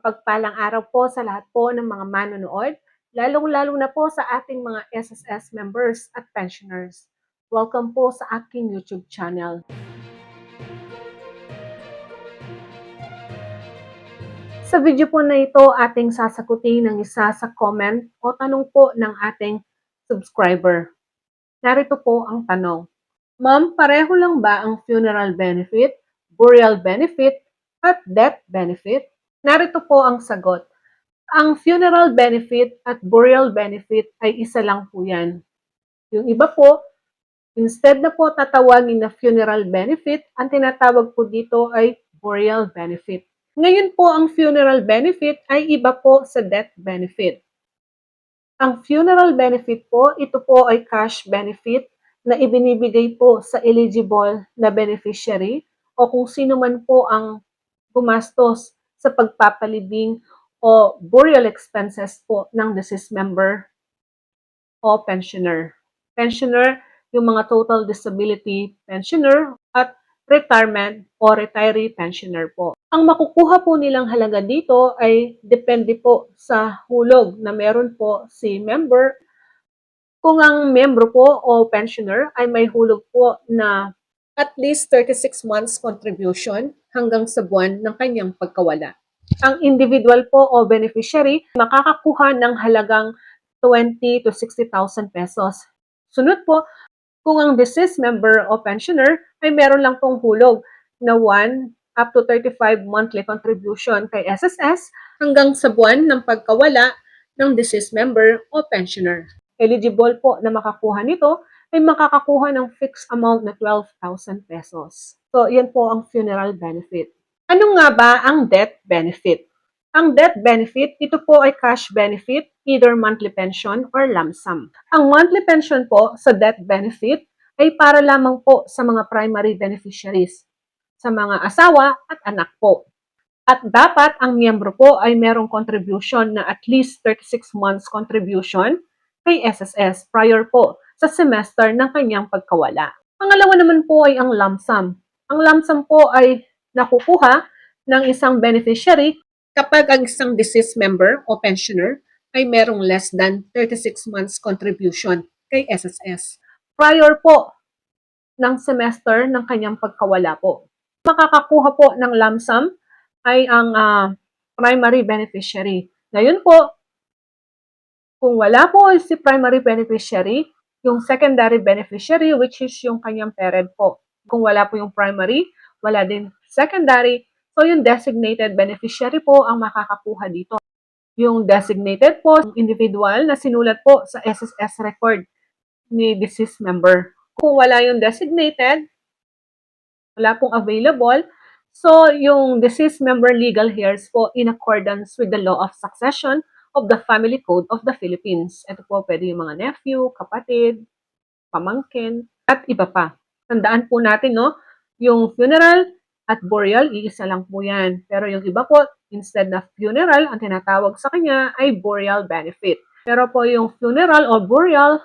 Mapagpalang araw po sa lahat po ng mga manonood, lalong-lalo na po sa ating mga SSS members at pensioners. Welcome po sa aking YouTube channel. Sa video po na ito, ating sasagutin ng isa sa comment o tanong po ng ating subscriber. Narito po ang tanong. Ma'am, pareho lang ba ang funeral benefit, burial benefit, at death benefit? Narito po ang sagot. Ang funeral benefit at burial benefit ay isa lang po yan. Yung iba po, instead na po tatawagin na funeral benefit, ang tinatawag po dito ay burial benefit. Ngayon po, ang funeral benefit ay iba po sa death benefit. Ang funeral benefit po, ito po ay cash benefit na ibinibigay po sa eligible na beneficiary o kung sino man po ang gumastos sa pagpapalibing o burial expenses po ng deceased member o pensioner. Pensioner, yung mga total disability pensioner at retirement o retiree pensioner po. Ang makukuha po nilang halaga dito ay depende po sa hulog na meron po si member. Kung ang membro po o pensioner ay may hulog po na at least 36 months contribution hanggang sa buwan ng kanyang pagkawala. Ang individual po o beneficiary makakakuha ng halagang 20 to 60,000 pesos. Sunod po, kung ang deceased member o pensioner ay meron lang pong hulog na 1 up to 35 monthly contribution kay SSS hanggang sa buwan ng pagkawala ng deceased member o pensioner. Eligible po na makakuha nito ay makakakuha ng fixed amount na 12,000 pesos. So, yan po ang funeral benefit. Ano nga ba ang death benefit? Ang death benefit, ito po ay cash benefit, either monthly pension or lump sum. Ang monthly pension po sa death benefit ay para lamang po sa mga primary beneficiaries, sa mga asawa at anak po. At dapat ang miyembro po ay merong contribution na at least 36 months contribution kay SSS prior po sa semester ng kanyang pagkawala. Pangalawa naman po ay ang lump sum. Ang lump sum po ay nakukuha ng isang beneficiary kapag ang isang deceased member o pensioner ay merong less than 36 months contribution kay SSS prior po ng semester ng kanyang pagkawala po. Makakakuha po ng lump sum ay ang primary beneficiary. Ngayon po, kung wala po si primary beneficiary, yung secondary beneficiary, which is yung kanyang parent po. Kung wala po yung primary, wala din secondary, so yung designated beneficiary po ang makakakuha dito. Yung designated po, individual na sinulat po sa SSS record ni deceased member. Kung wala yung designated, wala pong available, so yung deceased member legal heirs po in accordance with the law of succession of the Family Code of the Philippines. Ito po pwede yung mga nephew, kapatid, pamangkin, at iba pa. Tandaan po natin, no, yung funeral at burial, iisa lang po yan. Pero yung iba po, instead na funeral, ang tinatawag sa kanya ay burial benefit. Pero po yung funeral or burial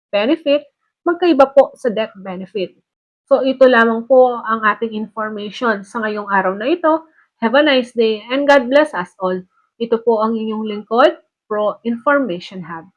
benefit, magkaiba po sa death benefit. So ito lamang po ang ating information sa ngayong araw na ito. Have a nice day and God bless us all. Ito po ang inyong lingkod, Pro Information Hub.